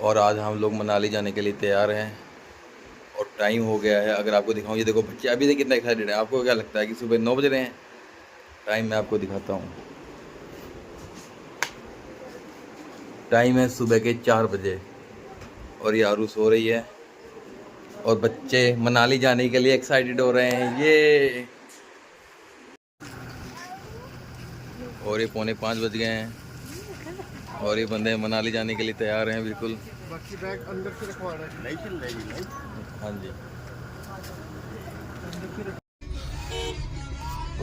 और आज हम लोग मनाली जाने के लिए तैयार हैं और टाइम हो गया है। अगर आपको दिखाऊं, ये देखो बच्चे अभी से कितना एक्साइटेड है। आपको क्या लगता है कि सुबह 9 बज रहे हैं? टाइम मैं आपको दिखाता हूँ। टाइम है सुबह के 4 बजे और ये आरू सो रही है और बच्चे मनाली जाने के लिए एक्साइटेड हो रहे हैं। ये और ये 4:45 बज गए हैं और ये बंदे मनाली जाने के लिए तैयार हैं बिल्कुल। बाकी बैग अंदर से रखवाना है, नहीं चल रही है। हाँ जी।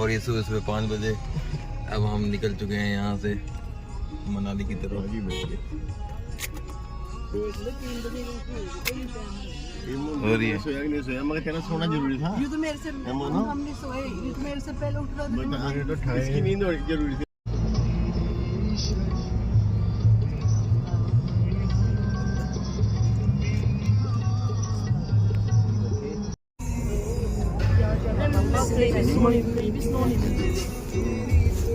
और ये सुबह सुबह 5 बजे अब हम निकल चुके हैं यहाँ से मनाली की तरफ। और ये सोना जरूरी था। ये तो मेरे से हमने सोए, ये तो मेरे से पहले उठ रहा था। इसकी नींद जरूरी थी।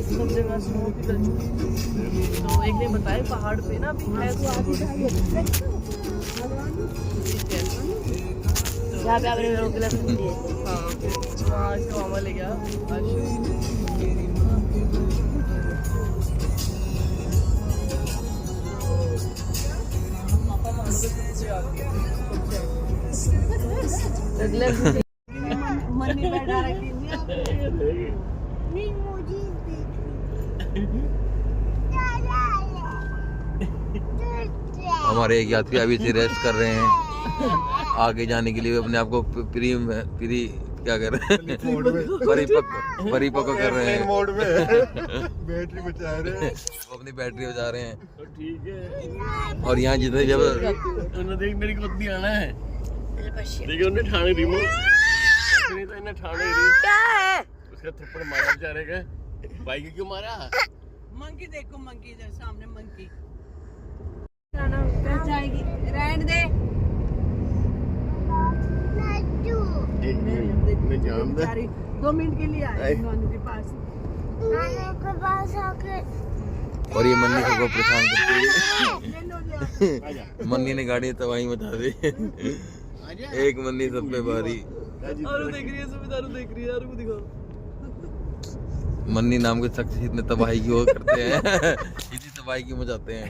सब जगह स्नो की तो एक ने बताया पहाड़ पे ना अभी है यहाँ पे आपने लोग गिलास दिए। हाँ वहाँ इसका मामा ले गया मन नहीं बैठा रखी हमारे एक यात्री अभी से रेस्ट कर रहे हैं आगे जाने के लिए। अपने आप को प्री क्या कर रहे हैं, परिपक्व कर रहे हैं। मोड में बैटरी बचा रहे हैं, अपनी बैटरी बचा रहे हैं। ठीक है। और यहाँ जितने जब उन्होंने देख मेरी गोदी आना है, देखिए उन्हें ठाणे रिमोट नहीं तो इन्हें ठाणे क्या है उसका थप्पड़ मारा बेचारे का। भाई को क्यों मारा? मंकी देखो, मंकी इधर सामने मंकी जाएगी। रहने दे मैं जान दे 2 मिनट के लिए आए नानू के पास। और ये मन्नी सबको परेशान करती है। मन्नी ने गाड़ी तबाही मचा दी। एक मन्नी सब पे भारी। आरू देख रही है, सुबह देख रही है। आरू को दिखाओ। मन्नी नाम के शख्स इतने तबाही क्यों करते हैं? इतनी तबाही क्यों मचाते हैं?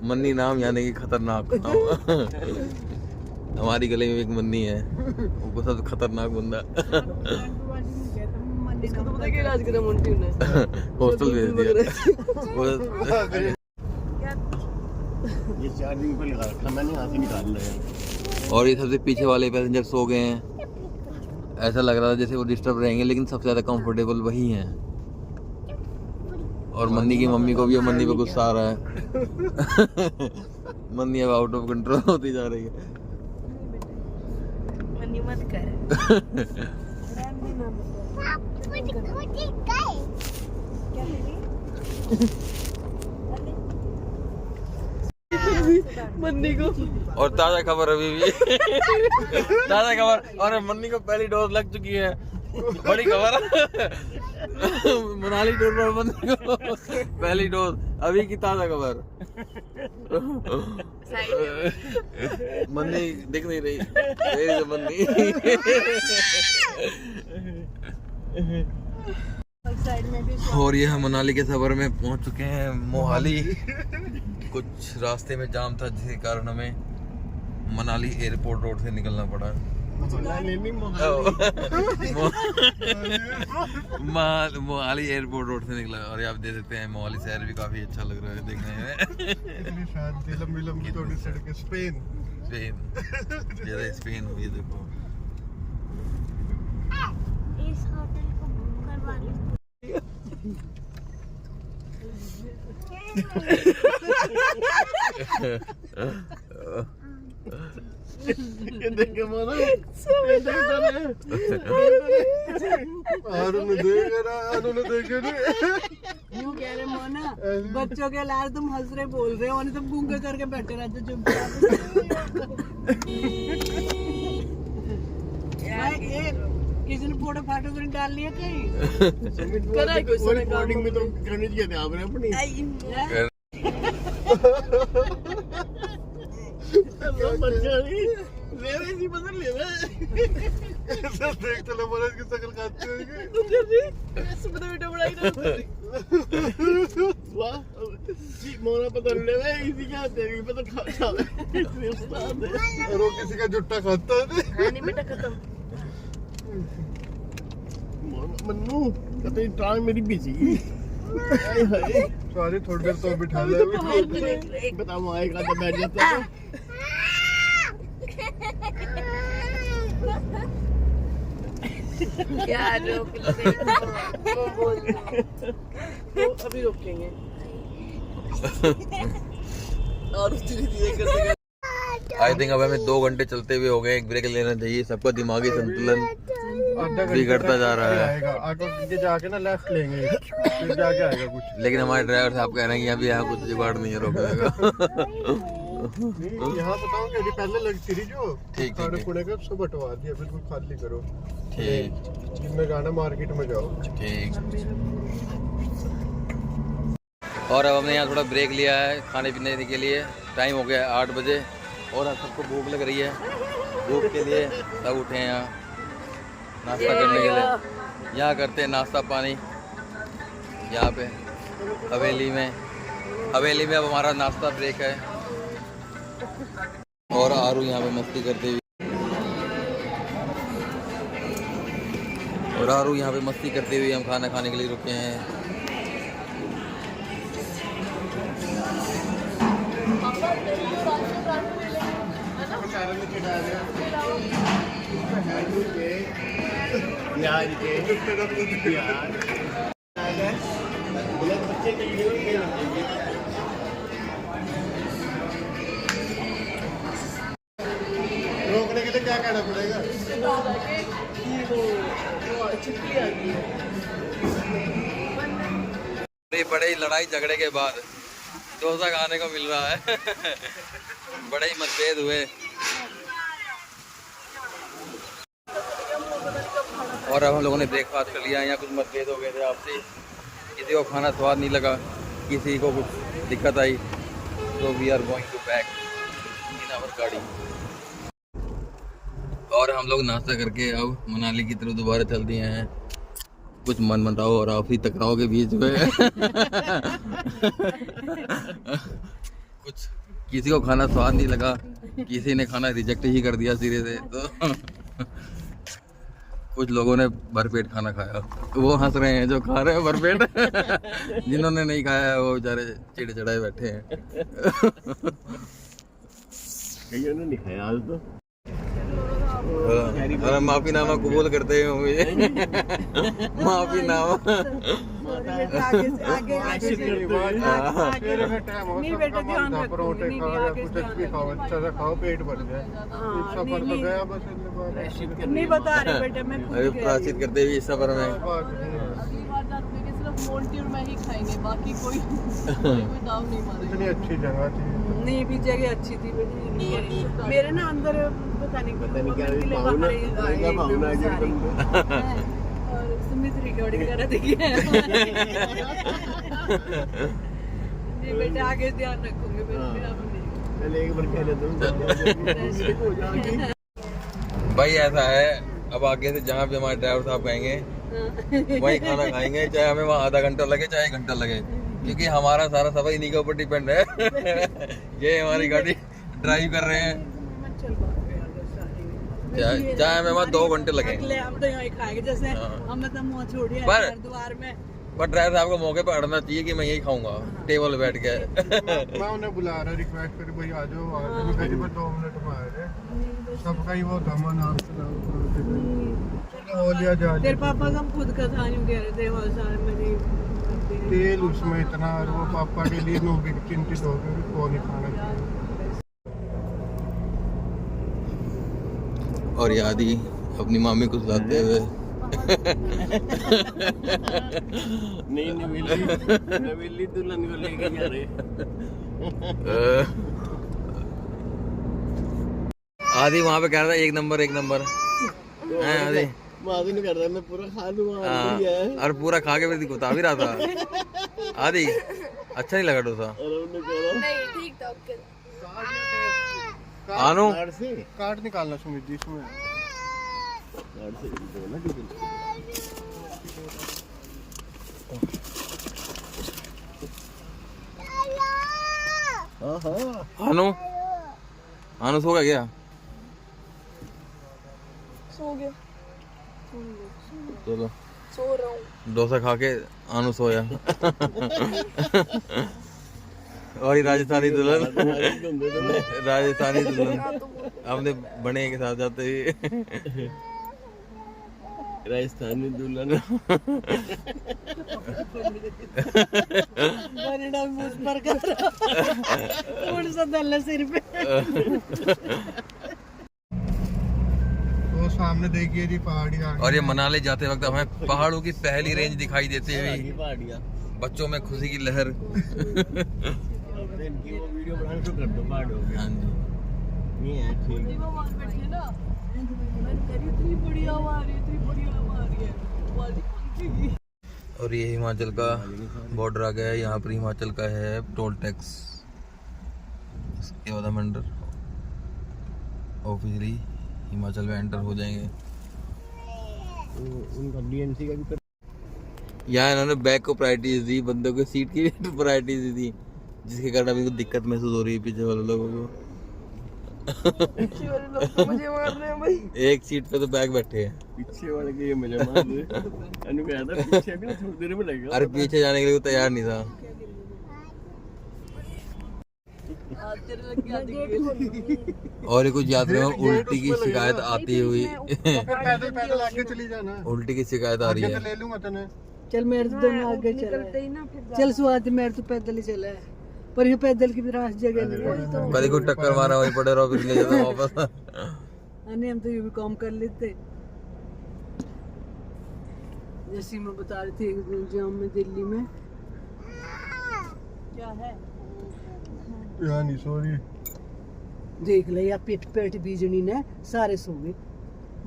मन्नी नाम यानी कि खतरनाक नाम। हमारी गली में एक मन्नी है, वो सबसे खतरनाक बंदा। इसको तो पता है कि राज करा मुंटी ने हॉस्टल भेज दिया। ये चार्जिंग पे लगा रखा मैंने, हाथ ही निकाल लिया। और ये सबसे पीछे वाले पैसेंजर सो गए हैं। ऐसा लग रहा था जैसे वो डिस्टर्ब रहेंगे, लेकिन सबसे ज्यादा कंफर्टेबल वही हैं। और मन्नी की मम्मी को भी मन्नी पे गुस्सा आ रहा है। मन्नी अब आउट ऑफ कंट्रोल होती जा रही है। मन्नी मत कर। मन्नी को और ताजा खबर अभी भी ताजा खबर, और मन्नी को पहली डोज लग चुकी है। बड़ी खबर। मनाली टूर पर मन्नी को पहली डोज, अभी की ताजा खबर। मन्नी दिख नहीं रही, मन्नी। और ये हम मनाली के सफर में पहुंच चुके हैं मोहाली। कुछ रास्ते में जाम था जिसके कारण हमें मनाली एयरपोर्ट रोड से निकलना पड़ा। मोहाली एयरपोर्ट रोड से निकला। और आप देख सकते हैं मोहाली शहर भी काफी अच्छा लग रहा है देखने में। इतनी शांति, लंबी लंबी थोड़ी सड़कें। स्पेन जरा स्पेन हुई देखो। इस होटल को बुक करवा लो। देखे माना आरू ने देखे नहीं। यूं कह रहे मोना, बच्चों के लार तुम हंस रहे बोल रहे हो, उन्हें तुम गूंगे करके बैठे रहते चुपचाप। किसी ने फोटो फाटो तो नहीं डाल लिया कहीं? रिकॉर्डिंग में तो करनी चाहिए थे आपने अपनी। बच्चा नहीं ले रही थी बदल ले रहा देख चलो बोले इसकी शक्ल खाते हैं सुबह वीडियो बनाई ना वाह जी मोरा बदल ले रहा है इसी क्या तेरी पता खा इतने उस्ताद है और वो किसी का जुट्टा खाता है नहीं बेटा खत्म मन्नू कहते टांग मेरी बिजी हाय हाय सारी थोड़ी देर तो बिठा ले बताओ आएगा तो बैठ जाता है क्या रोक ले वो बोल तो अभी रोकेंगे और धीरे धीरे करते आई थिंक अब हमें 2 घंटे चलते हुए हो गए, एक ब्रेक लेना चाहिए। सबका दिमागी संतुलन बिगड़ता जा रहा है। आगे जाके ना लेफ्ट लेंगे फिर जाके आएगा कुछ। लेकिन हमारे ड्राइवर साहब कह रहे हैं कि अभी यहाँ कुछ जुगाड़ नहीं है रोकने का। यहाँ बताऊँ कि पहले लगती थी जो ठीक खाने खुने का सब बंटवा दिया, बिल्कुल खाली करो। ठीक जिनमें जाना मार्केट में जाओ। ठीक। और अब हमने यहाँ थोड़ा ब्रेक लिया है खाने पीने के लिए। टाइम हो गया है 8 बजे और अब सबको भूख लग रही है। भूख के लिए सब उठे हैं यहाँ नाश्ता करने के लिए। यहाँ करते हैं नाश्ता पानी यहाँ पे हवेली में। हवेली में अब हमारा नाश्ता ब्रेक है और आरू यहाँ पे मस्ती करते हुए हम खाना खाने के लिए रुके हैं। रोकने के लिए क्या कहना पड़ेगा? बड़े ही लड़ाई झगड़े के बाद डोसा खाने को मिल रहा है। बड़े ही मतभेद हुए और अब हम लोगों ने ब्रेकफास्ट कर लिया। यहाँ कुछ मतभेद हो गए थे आपसे, किसी को खाना स्वाद नहीं लगा, किसी को कुछ दिक्कत आई, तो we are going to back in our गाड़ी। और हम लोग नाश्ता करके अब मनाली की तरफ दोबारा चल दिए हैं। कुछ मन मनराव और आपसी टकराव के बीच में कुछ किसी को खाना स्वाद नहीं लगा, किसी ने खाना रिजेक्ट ही कर दिया सिरे से, तो कुछ लोगों ने भरपेट खाना खाया। वो हंस रहे हैं जो खा रहे हैं भरपेट। जिन्होंने नहीं खाया है वो बेचारे चिड़े चढ़ाए बैठे हैं। कईयों ने नहीं खाया आज तो। और माफीनामा कबूल करते हैं मुझे। माफीनामा परोठे खाओ या कुछ भी खाओ, अच्छा सा खाओ, पेट भर जाए। सफर तो गया बस। नहीं बता रहे बेटे मैं अरे प्राचित करते हुए इस सफर में सिर्फ मोन्टी और मैं ही खाएंगे, बाकी कोई दाव नहीं मारेगा। इतनी अच्छी जगह थी। नहीं भी जगह अच्छी थी मेरे ना अंदर पता नहीं क्या भावना और सुमित रिकॉर्डिंग कर रही है। नहीं बेटा आगे ध्यान रखोगे पहले एक बार कह देता हूँ। भाई ऐसा है, अब आगे से जहाँ भी हमारे ड्राइवर साहब कहेंगे वही खाना खाएंगे, चाहे हमें वहाँ आधा घंटा लगे चाहे 1 घंटा लगे, क्योंकि हमारा सारा सफर इन्हीं के ऊपर डिपेंड है। ये हमारी गाड़ी ड्राइव कर रहे हैं, चाहे हमें वहाँ 2 घंटे लगे। हम तो यहाँ खाएंगे जैसे हम तो मुँह छोड़िए द्वार में। पर ड्राइवर साहब को मौके पर अड़ना चाहिए कि मैं यही खाऊंगा टेबल बैठ के। मैं उन्हें बुला रहा, रिक्वेस्ट करी भाई आ जाओ, 2 मिनट में आए थे। सबका ही वो था नाम हो लिया जा। तेरे पापा का हम खुद का था नहीं कह रहे थे तेल उसमें इतना, और वो पापा के लिए नो भी चिंतित हो गए वो नहीं खाना चाहिए। और यादी अपनी मामी को सुलाते हुए नहीं नवेली दुल्हन को लेके जा रहे। आदि वहाँ पे कह रहा था 1 नंबर है आदि। माँ भी नहीं कर रहा, मैं पूरा खा लूँगा। और पूरा खा के फिर बता भी रहा था आदि अच्छा नहीं लगा डोसा। और उन्होंने कह रहा नहीं ठीक था ओके। आनो कार्ड से कार्ड निकालना सुमित जी इसमें। कार्ड से दो ना टिकट। हाँ हाँ आनो आनो सो गया क्या? सो गया, चलो सो रहा हूँ। डोसा खा के आनो सोया। और ये राजस्थानी दुल्हन, राजस्थानी दुल्हन अपने बने के साथ जाते हुए। राजस्थानी दुल्हन। परिणाम मुझ पर कर थोड़ा सा दल्ला सिर पे। वो सामने देखिए जी पहाड़ी आ गई। और ये मनाली जाते वक्त हमें पहाड़ों की पहली रेंज दिखाई देते हुए पहाड़ियाँ। बच्चों में खुशी की लहर। अब तो इनकी वो वीडियो बनाना शुरू कर दो पहाड़ों की। हाँ जी, ये है ठीक। वो वहाँ बैठी ना, मैंने कहा इतनी बड़ी हवा आ रही है, इतनी बड़ी हवा आ रही है, वाली पंखी की। और ये हिमाचल का बॉर्डर आ गया है। यहाँ पर हिमाचल का है टोल टैक्स। इसके बाद हम अंडर ऑफिशियली हिमाचल में एंटर हो जाएंगे। उनका डीएनसी का भी कर। यहाँ इन्होंने बैग को प्रायोरिटी दी, बंदों को सीट की प्रायोरिटी दी, जिसके कारण अभी कुछ दिक्कत महसूस हो रही है पीछे वाले लोगों को। पीछे वाले लोग तो मुझे मार रहे हैं भाई। एक सीट पे तो बैग बैठे हैं। पीछे वाले के ये मजा मार रहे। अनु कहा था पीछे भी ना थोड़ी देर में लगेगा। अरे पीछे जाने के लिए वो तैयार नहीं था। और ये कुछ यात्रियों को उल्टी की शिकायत आती हुई पैदल पैदल आगे चली जाना। उल्टी की शिकायत आ रही आगे है। तो ले लूंगा तने। चल मेरे तो दोनों आगे चला, चल स्वाति मेरे तो पैदल ही चला है, पर ये पैदल की भी रास जगह नहीं है। कभी कोई टक्कर मारा वही पड़े रहो, फिर ले जाता वापस। अने हम तो ये भी काम कर लेते। जैसे मैं बता रही थी एक दिन जाम में दिल्ली में क्या है, यार नहीं सॉरी। देख ले या पेट पेट बीजनी ने सारे सो गए।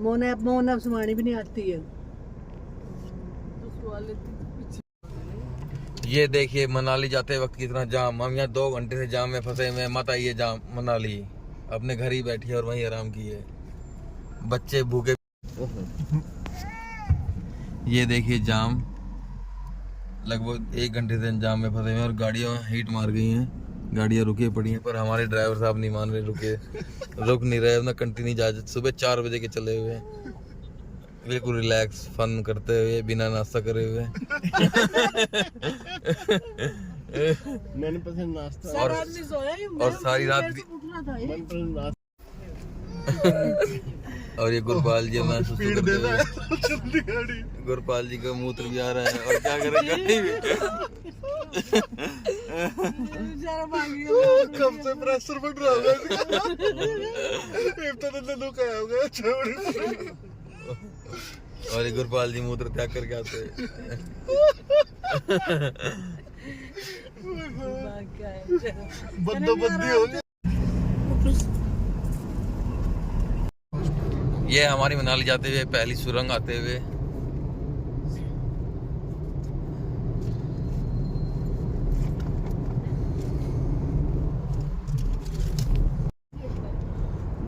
मोना मोना सुमानी भी नहीं आती है तो सो लेती पीछे। ये देखिए मनाली जाते वक्त कितना जाम। हम यहाँ 2 घंटे से जाम में फंसे हुए हैं। मत आइए जाम मनाली, अपने घर ही बैठिए और वहीं आराम कीजिए। बच्चे भूखे। ये देखिए जाम, लगभग 1 घंटे से जाम में फंसे हुए हैं और गाड़ियाँ हीट मार गई हैं। गाड़ियाँ रुकी पड़ी हैं, पर हमारे ड्राइवर साहब नहीं मान रहे, रुक नहीं रहे। अपना कंटिन्यू जा, सुबह 4 बजे के चले हुए हैं, बिल्कुल रिलैक्स फन करते हुए, बिना नाश्ता करे हुए। मैंने पसंद नाश्ता और सारी रात मनपसंद नाश्ता। और ये गुरपाल जी मैं सुसु स्पीड करते देना हुए, है तो जल्दी गाड़ी। गुरपाल जी का मूत्र भी आ रहा है और क्या करेंगे। बेचारा भाग गया। कब से प्रेशर बढ़ रहा होगा इसका। एक तो दुख आया होगा छोड़। और ये गुरपाल जी मूत्र त्याग करके आते हैं। बंदोबंदी हो गई। ये हमारी मनाली जाते हुए पहली सुरंग आते हुए।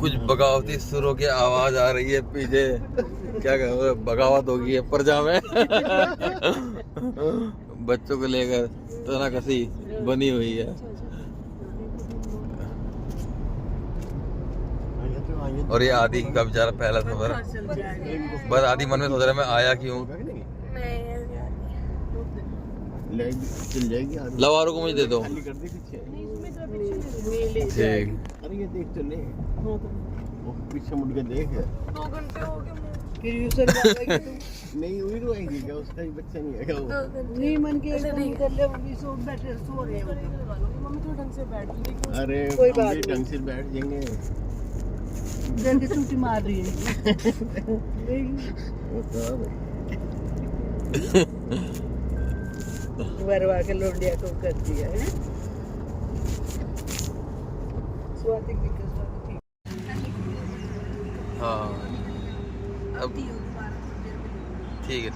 कुछ बगावती सुरों की आवाज आ रही है पीछे। क्या कहूँ, बगावत होगी है प्रजा में। बच्चों को लेकर तनाकसी बनी हुई है। और ये आदि का बेचारा पहला सफर, बस आदि मन में सोच रहा है मैं आया क्यों। चल जाएगी। लवारों को मुझे दे दो। खाली कर दे पीछे। ठीक। अरे ये देख तो ले, वो पीछे मुड़ के देख। 2 घंटे हो गए फिर यूजर नहीं हुई तो आएगी क्या, उसका ही बच्चा नहीं आएगा वो। नहीं मन के एकदम कर ले, मम्मी सो बैठे सो रहे हैं। मम्मी थोड़ा ढंग से बैठ ले। अरे कोई हम बात भी नहीं। ढंग से बैठ जाएंगे। जल्दी चूटी मार रही है। वरवा के लोंडिया को कर दिया है। स्वाति की स्वाति हाँ अब ठीक है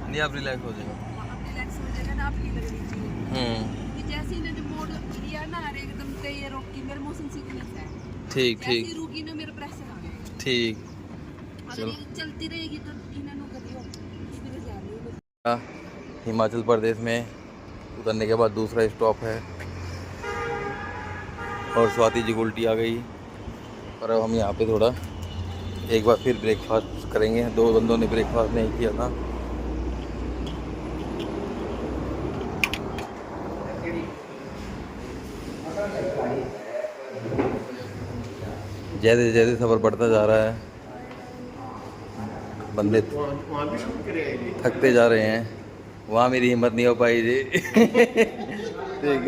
नहीं आप रिलैक्स हो जाएगा। जैसे ही मोड़ लिया ना, एकदम से ये रोक की मेरे मोशन सिकनेस है। ठीक ठीक ऐसे रुकी ना मेरे प्रेशर आ गया। ठीक। अगर ये चलती रहेगी तो इन्हें करियो फिर जा रही है। हिमाचल प्रदेश में उतरने के बाद दूसरा स्टॉप है और स्वाति जी को उल्टी आ गई। और अब हम यहाँ पे थोड़ा एक बार फिर ब्रेकफास्ट करेंगे। 2 बंदों ने ब्रेकफास्ट नहीं किया था। जैसे जैसे सफ़र बढ़ता जा रहा है बंदे वहाँ भी शूट करेगा थकते जा रहे हैं। वहाँ मेरी हिम्मत नहीं हो पाई जी। ठीक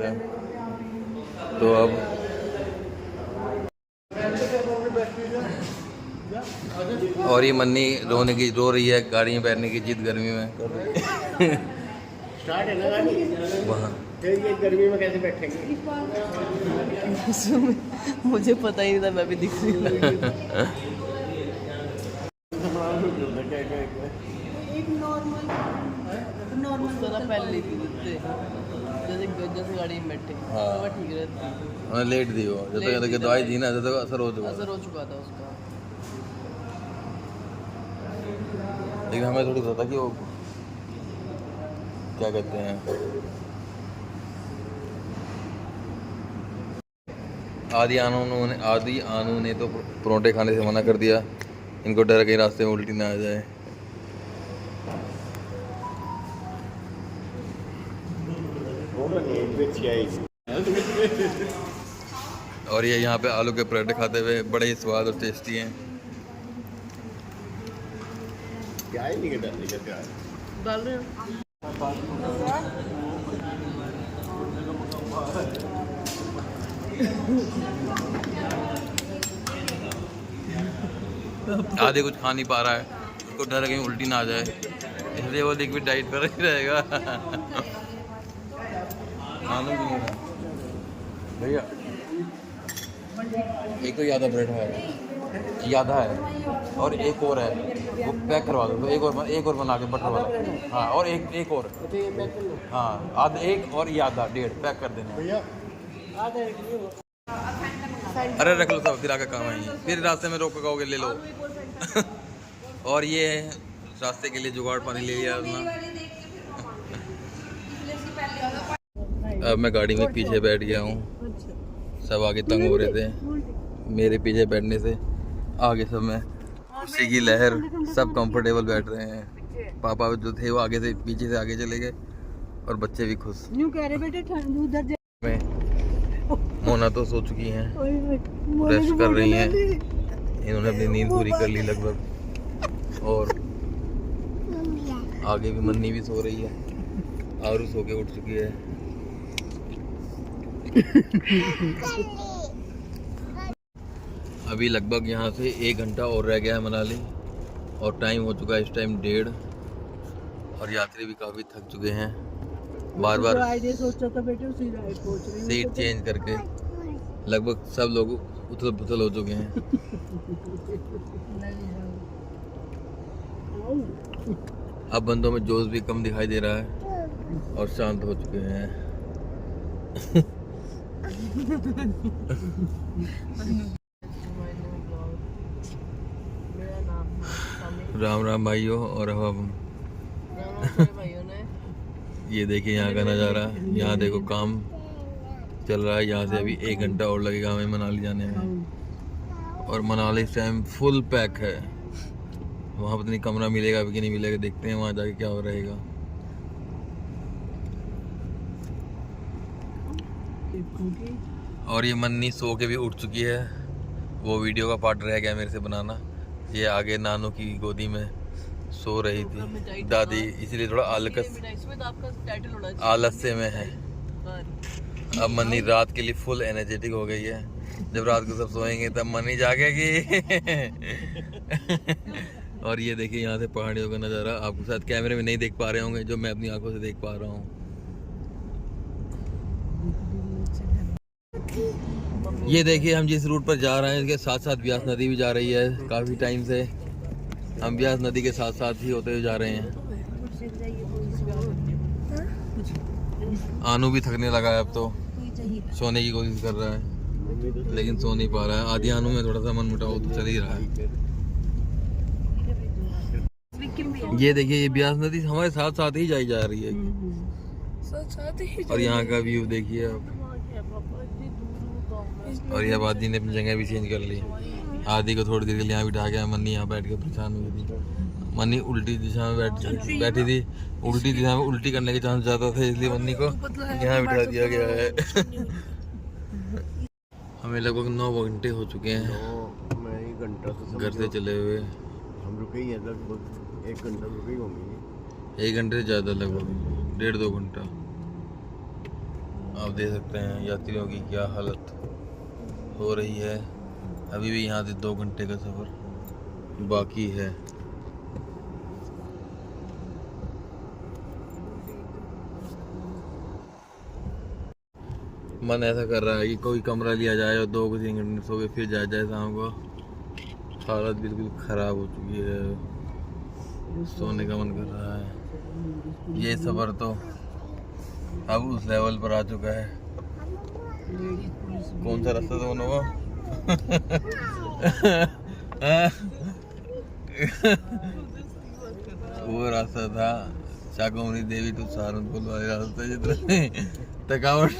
है। तो अब और ये मन्नी रो रही है गाड़ी में बैठने की जिद गर्मी में। स्टार्ट है ना गाड़ी वहाँ फिर ये गर्मी में कैसे बैठेंगे? मुझे पता ही नहीं था, मैं भी दिख रही हूँ। एक नॉर्मल तरह पहले भी देते जैसे गाड़ी में बैठे हाँ। तो ठीक रहती। हमें लेट दी हो जब तक दवाई दी ना जब तक असर हो चुका। असर हो चुका था उसका। लेकिन हमें थोड़ी पता कि वो क्या कहते हैं आदि आनू ने तो परोंठे खाने से मना कर दिया। इनको डर के रास्ते में उल्टी ना आ जाए। और ये यहाँ पे आलू के पराठे खाते हुए बड़े ही स्वाद और टेस्टी हैं। क्या ही नहीं डालने का प्यार डाल रहे हो। आधे कुछ खा नहीं पा रहा है, उसको डर है कहीं उल्टी ना आ जाए, इसलिए वो लिक्विड डाइट पर ही रहेगा। आलू भी नहीं रहा भैया। एक तो यादा ब्रेड है, यादा है और एक और है, वो पैक करवा दो। तो एक और बना के बटर वाला। हाँ और एक और। हाँ आधा एक और यादा 1.5 पैक कर देना। अरे रख लो सब, फिर आके काम आएंगे। फिर रास्ते में रोक के कहोगे ले लो। और ये रास्ते के लिए जुगाड़ पानी ले लिया अपना। अब मैं गाड़ी में पीछे बैठ गया हूँ। सब आगे तंग हो रहे थे मेरे पीछे बैठने से। आगे सब में खुशी की लहर, सब कंफर्टेबल बैठ रहे हैं। पापा जो थे वो आगे से पीछे से आगे चले गए और बच्चे भी खुश। यूं कह रहे बेटे उधर में मोना तो सो चुकी हैं, रेस्ट कर रही हैं। इन्होंने अपनी नींद पूरी कर ली लगभग। और आगे भी मन्नी भी सो रही है, आरू सो के उठ चुकी है। अभी लगभग यहाँ से 1 घंटा और रह गया है मनाली, और टाइम हो चुका है इस टाइम 1:30। और यात्री भी काफ़ी थक चुके हैं। बार बार सोचा था बेटे उसी राइड पहुंच रही हूं। सीट चेंज करके लगभग सब लोग उथल पुथल हो चुके हैं। अब बंदों में जोश भी कम दिखाई दे रहा है और शांत हो चुके हैं। राम राम भाइयों। और अब हम ये देखिए यहाँ का नज़ारा। यहाँ देखो काम चल रहा है। यहाँ से अभी 1 घंटा और लगेगा हमें मनाली जाने में। और मनाली इस टाइम फुल पैक है। वहाँ पता नहीं कमरा मिलेगा कि नहीं मिलेगा, देखते हैं वहाँ जाके क्या हो रहेगा। और ये मन्नी सो के भी उठ चुकी है। वो वीडियो का पार्ट रह गया मेरे से बनाना। ये आगे नानू की गोदी में सो रही थी दादी, इसलिए थोड़ा आलस्य में है। अब मन्नी रात के लिए फुल एनर्जेटिक हो गई है। जब रात को सब सोएंगे तब मन्नी जागेगी। और ये देखिए यहाँ से पहाड़ियों का नज़ारा। आपको शायद कैमरे में नहीं देख पा रहे होंगे, जो मैं अपनी आंखों से देख पा रहा हूँ। ये देखिए हम जिस रूट पर जा रहे हैं इसके साथ साथ ब्यास नदी भी जा रही है। काफ़ी टाइम से हम ब्यास नदी के साथ साथ ही होते हुए जा रहे हैं। आनू भी थकने लगा है, अब तो सोने की कोशिश कर रहा है। लेकिन सो नहीं पा रहा है। आधी आनू में थोड़ा सा मन मुटाव तो चल ही रहा है। ये देखिए ये ब्यास नदी हमारे साथ साथ ही जाई जा रही है। और यहाँ का व्यू देखिए आप। और ये आबादी ने अपनी जगह भी चेंज कर ली। आदि को थोड़ी देर के लिए यहाँ बिठा गया। मन्नी यहाँ बैठ के परेशान हुई थी। मन्नी उल्टी दिशा में बैठी थी। उल्टी दिशा में उल्टी करने के चांस ज़्यादा थे, इसलिए मन्नी को यहाँ बिठा दिया गया है। हमें लगभग 9 घंटे हो चुके हैं घर से चले हुए। हम रुके ही हैं, लगभग 1 घंटा रुके ही होंगे। 1 घंटे से ज़्यादा, लगभग 1.5-2 घंटा। आप देख सकते हैं यात्रियों की क्या हालत हो रही है। अभी भी यहाँ से 2 घंटे का सफ़र बाकी है। मन ऐसा कर रहा है कि कोई कमरा लिया जाए और 2-3 घंटे सो के फिर जाया जाए शाम को। हालत बिल्कुल ख़राब हो चुकी है, सोने का मन कर रहा है। ये सफ़र तो अब उस लेवल पर आ चुका है। कौन सा रास्ता था वो? वो रास्ता था शाकुंभरी देवी टू सहारनपुर वाले रास्ते, जितना थकावट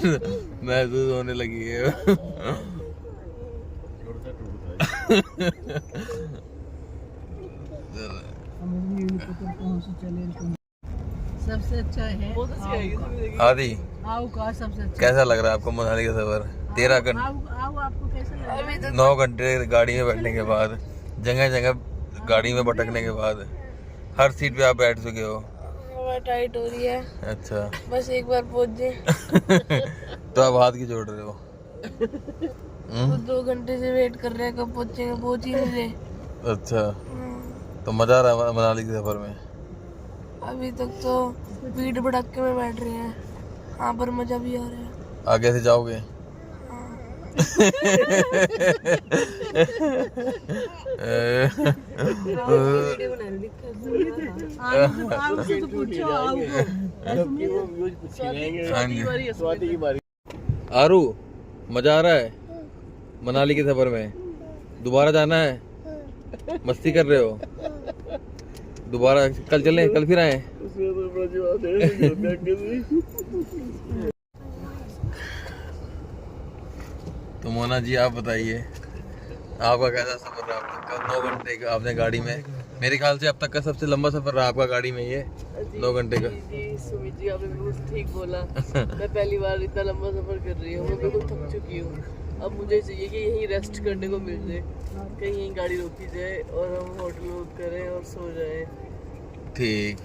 महसूस होने लगी है। सबसे अच्छा है आदि। आओ का सबसे अच्छा। कैसा लग रहा है आपको मनाली का सफर? 13 घंटे, आओ आपको कैसा लग रहा है? 9 घंटे गाड़ी में बैठने के बाद, जगह जगह गाड़ी में भटकने के बाद, हर सीट पे आप बैठ चुके हो। टाइट हो रही है। अच्छा, बस एक बार पहुंच जाए। तो आप हाथ की जोड़ रहे हो? वो 2 घंटे से वेट कर रहे हैं, कब पहुंचेंगे, पहुंच ही नहीं रहे। अच्छा, तो मजा आ रहा है मनाली के सफर में? अभी तक तो भीड़ भड़के में बैठ रहे हैं, यहाँ पर मजा भी आ रहा है। आगे से जाओगे? आरू, मजा आ रहा है मनाली के सफर में? दोबारा जाना है? मस्ती कर रहे हो? दोबारा कल चलें, कल फिर आए? तो मोना जी आप बताइए, आपका कैसा सफर रहा अब तक का? 9 घंटे का आपने गाड़ी में, मेरे ख्याल से अब तक का सबसे लंबा सफर रहा आपका गाड़ी में ये 9 घंटे का। जी सुमित जी, आपने बिल्कुल ठीक बोला। मैं पहली बार इतना लंबा सफर कर रही हूँ, मैं बिल्कुल थक चुकी हूँ। अब मुझे चाहिए कि यहीं रेस्ट करने को मिल जाए, कहीं यहीं गाड़ी रोकी जाए और हम होटल बुक करें और सो जाए। ठीक,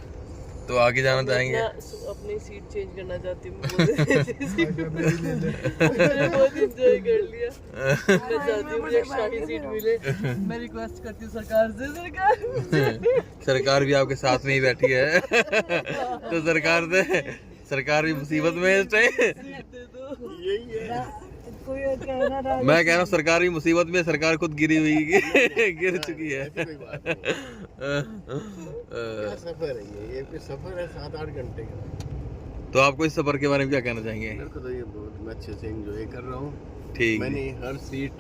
तो आगे जाना चाहेंगे? अपनी सीट चेंज करना चाहती हूँ। मैंने बहुत इंजॉय कर लिया। मैं चाहती हूँ मुझे एक्स्ट्रा की सीट मिले। मैं रिक्वेस्ट करती हूँ सरकार से, सरकार भी आपके साथ में ही बैठी है। तो सरकार भी मुसीबत में है इस टाइम। मैं कह रहा हूँ सरकार भी मुसीबत में, सरकार खुद गिरी हुई गिर चुकी है। सफर है ये सफर है 7-8 घंटे का। तो आपको इस सफर के बारे में क्या कहना चाहेंगे? मेरे को तो ये बहुत मैं अच्छे से एंजॉय कर रहा हूँ। ठीक, मैंने हर सीट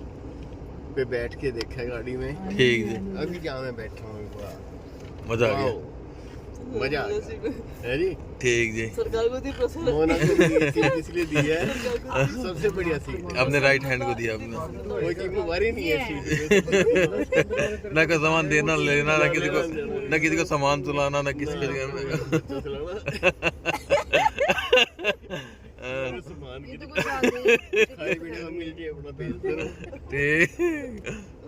पे बैठ के देखा है गाड़ी में। ठीक जी, अभी जहाँ मैं बैठा हूँ मजा आ गया, मजा आ गया है जी। ठीक जी, सरकार को दी पसंद। मोना को सीट इसलिए दी है, सबसे बढ़िया सीट है। अपने राइट हैंड को दिया आपने। कोई चीज बारी नहीं है सीट। ना कोई सामान देना लेना, ना किसी को सामान चलाना, ना किसी को सामान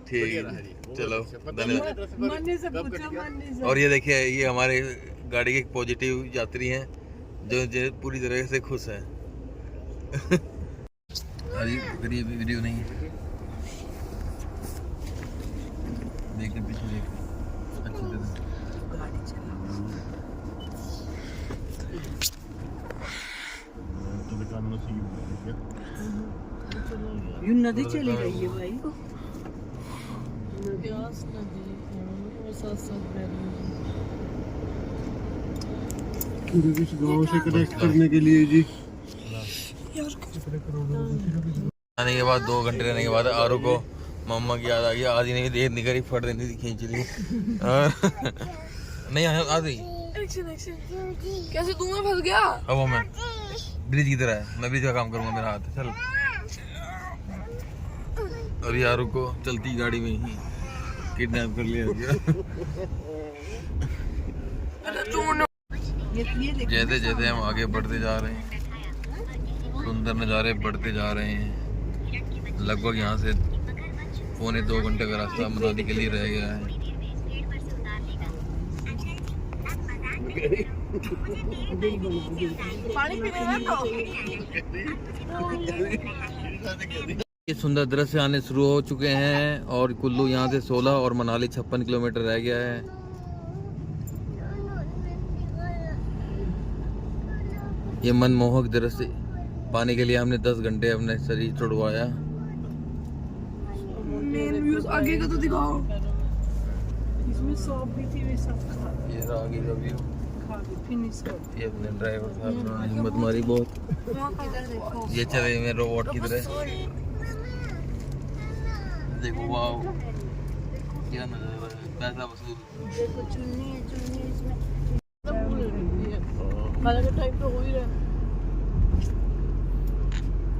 ठीक। चलो धन्यवाद। मन्नी से पूछो, मन्नी से। और ये देखिए, ये हमारे गाड़ी के पॉजिटिव यात्री हैं जो पूरी तरह से खुश हैं। अरे फिर ये वीडियो नहीं है, देखते पीछे देखते अच्छे से। यूं नदी चली गई है भाई। गाँव से कनेक्ट करने के लिए जी। आने के बाद 2 घंटे रहने के बाद आरू को मम्मा की याद आ गई। आधी नहीं देर निकली, फट देनी थी, खींच ली। नहीं आधी कैसे तू में फंस गया? अब वो मैं ब्रिज की तरह है, मैं ब्रिज का काम करूंगा, मेरा हाथ है। चल और यारू को चलती गाड़ी में ही किडनैप कर लिया गया। जैसे जैसे हम आगे बढ़ते जा रहे हैं, सुंदर नज़ारे बढ़ते जा रहे हैं। लगभग यहाँ से 1.25 घंटे का रास्ता मनाली के लिए रह गया है। ये सुंदर दृश्य आने शुरू हो चुके हैं और कुल्लू यहाँ से 16 और मनाली 56 किलोमीटर रह गया है। ये मनमोहक दृश्य पाने के लिए हमने 10 घंटे अपने शरीर छुड़वाया। आगे का तो दिखाओ। इसमें सौंफ भी थी, वे सब खा ये आगे का व्यू, फिनिश कर। ये अपने ड्राइवर साहब ने हिम्मत मारी बहुत। ये चले में रोबोट की तरह। देखो वाओ, क्या नजारा है, पैसा वसूल। खाने का टाइम तो हो ही रहा है।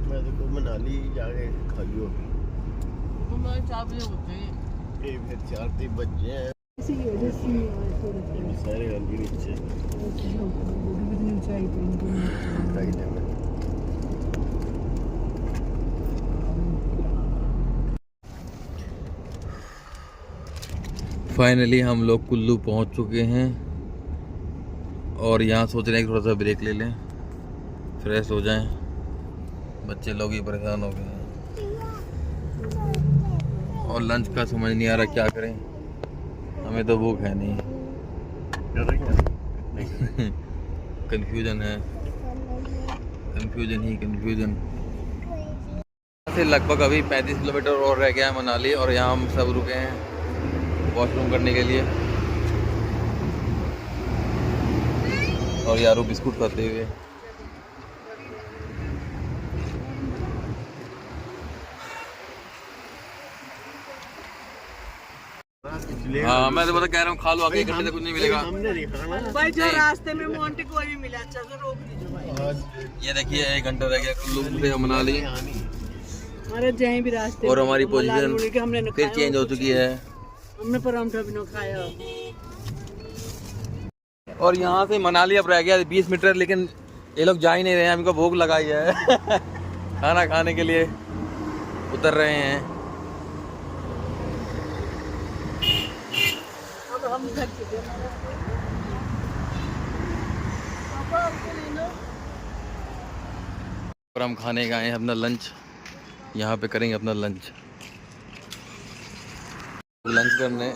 मैं देखो मनाली जाके खाली हो गई। तो मैं 4 बजे होते हैं। ये फिर 4 बजे हैं सारे गंदी नीचे फाइनली हम लोग कुल्लू पहुंच चुके हैं और यहाँ सोच रहे हैं कि थोड़ा सा ब्रेक ले लें, फ्रेश हो जाएं। बच्चे लोग ही परेशान हो गए हैं और लंच का समझ नहीं आ रहा क्या करें, हमें तो भूख है नहीं। कंफ्यूजन है, कंफ्यूजन ही कंफ्यूजन। से लगभग अभी 35 किलोमीटर और रह गया है मनाली और यहाँ हम सब रुके हैं वॉशरूम करने के लिए और यारो बिस्कुट खाते हुए। हाँ मैं तो कह रहा हूँ खा लो, आगे घंटे से कुछ नहीं मिलेगा। हमने नहीं खाना भाई जो रास्ते में मोंटी कोई भी मिला, अच्छा तो रोक दीजिए भाई। ये देखिए 1 घंटा रह गया कुल्लू से मनाली अरे जहीं भी रास्ते और हमारी पोजीशन हमने फिर चेंज हो चुकी है। हमने परांठा भी न खाया। और यहाँ से मनाली अब रह गया 20 मीटर, लेकिन ये लोग जा ही नहीं रहे हैं, हमको भूख लगाई है। खाना खाने के लिए उतर रहे हैं। अब हम थक चुके हैं। और हम खाने का आए हैं अपना लंच, यहाँ पे करेंगे अपना लंच करने।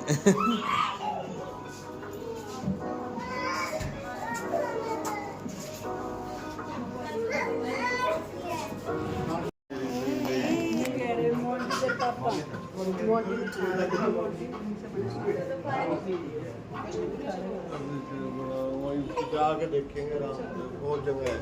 जाके देखेंगे, बहुत जगह है।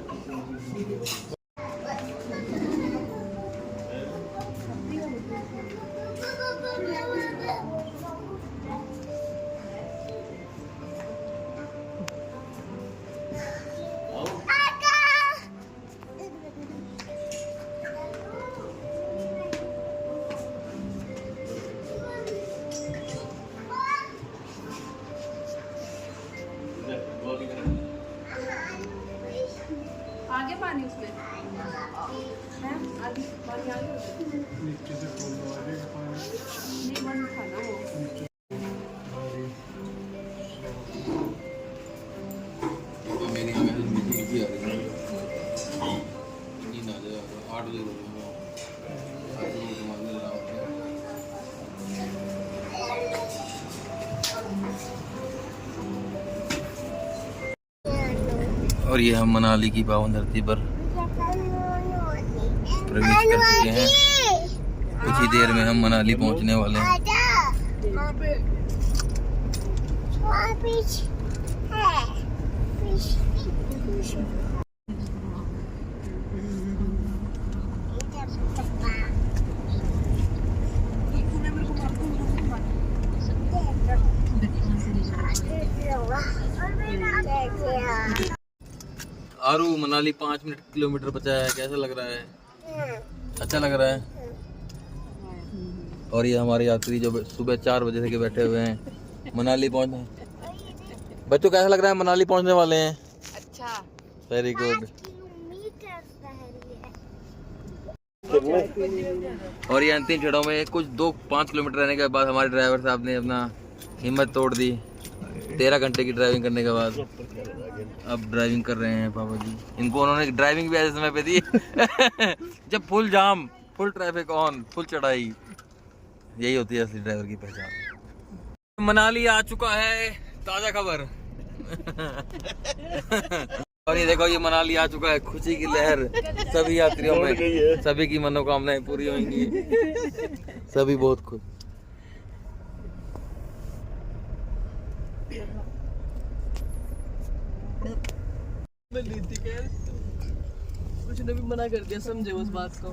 आगे पानी उसमें है, आगे पानी आगे नीचे से खोल दो, आगे का पानी नहीं बंद था ना वो। मेरी मीठी आ रही है, नींद आ जाएगा। 8 बजे और ये हम मनाली की पावन धरती पर प्रवेश कर चुके हैं। कुछ ही देर में हम मनाली पहुंचने वाले हैं। आरू मनाली 5 किलोमीटर बचा है, कैसा लग रहा है? अच्छा लग रहा है। और ये हमारे यात्री जो सुबह 4 बजे से के बैठे हुए हैं, मनाली पहुंचे। बच्चों कैसा लग रहा है? मनाली पहुंचने वाले हैं। अच्छा। Very good. और ये अंतिम क्षणों में कुछ 2-5 किलोमीटर रहने के बाद हमारे ड्राइवर साहब ने अपना हिम्मत तोड़ दी। 13 घंटे की ड्राइविंग करने के बाद अब ड्राइविंग कर रहे हैं पापा जी। इनको उन्होंने ड्राइविंग भी ऐसे समय पे दी जब full jam, full traffic on, full चढ़ाई। यही होती है असली ड्राइवर की पहचान। मनाली आ चुका है, ताज़ा खबर। और ये देखो, ये मनाली आ चुका है, खुशी की लहर सभी यात्रियों में, सभी की मनोकामनाएं पूरी होंगी, सभी बहुत खुश। कुछ ने भी मना कर दिया, समझे उस बात को।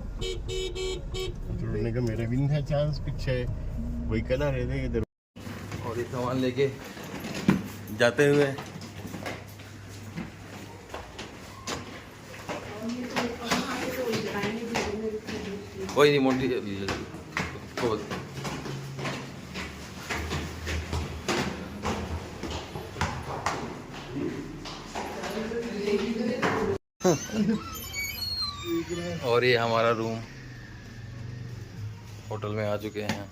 जोड़ने का मेरा भी नहीं था चांस, पीछे वही कला रहे थे इधर। और ये सामान लेके जाते हुए कोई नहीं, मोटी को और ये हमारा रूम, होटल में आ चुके हैं।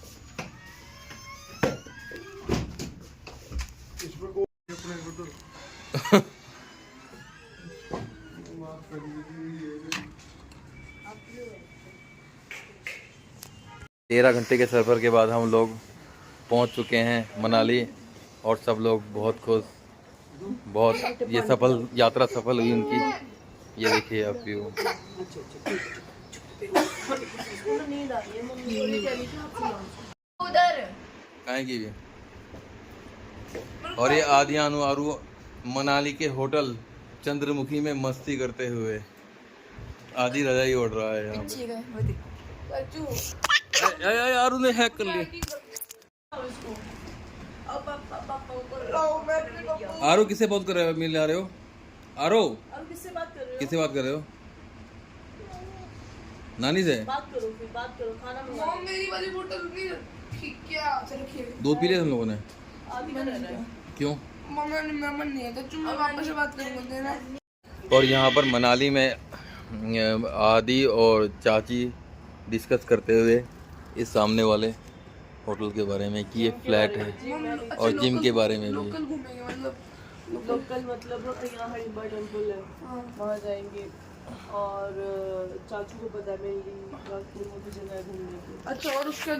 तेरह घंटे के सफ़र के बाद हम लोग पहुंच चुके हैं मनाली, और सब लोग बहुत खुश, बहुत ये सफल यात्रा सफल हुई उनकी। ये देखिए आप व्यू। कहेंगी भी। और ये आदियानु आरू मनाली के होटल चंद्रमुखी में मस्ती करते हुए, आधी रजाई ओढ़ रहा है यहाँ पे। आरू ने हैक कर लिया। आरू किससे बात कर रहे हो? मिल रहे हो? आरू किससे बात कर रहे हो? किससे बात कर रहे हो? नानी से बात करो, फिर बात करो, खाना मंगा। मेरी वाली बोतल भी क्या दूध पी लिया हम लोगों ने। आदि का रहना है। क्यों? मम्मा ने मेहमान नहीं है तो तुम पापा से बात करूंगा देना। और यहाँ पर मनाली में आदि और चाची डिस्कस करते हुए इस सामने वाले होटल के बारे में कि ये फ्लैट है, और जिम के बारे में भी। लोकल घूमेंगे मतलब लोकल मतलब यहाँ हरिम्बा टेम्पल है, वहाँ जाएंगे। और चाचू को पता है मेरी जगह है घूमने की। अच्छा, और उसके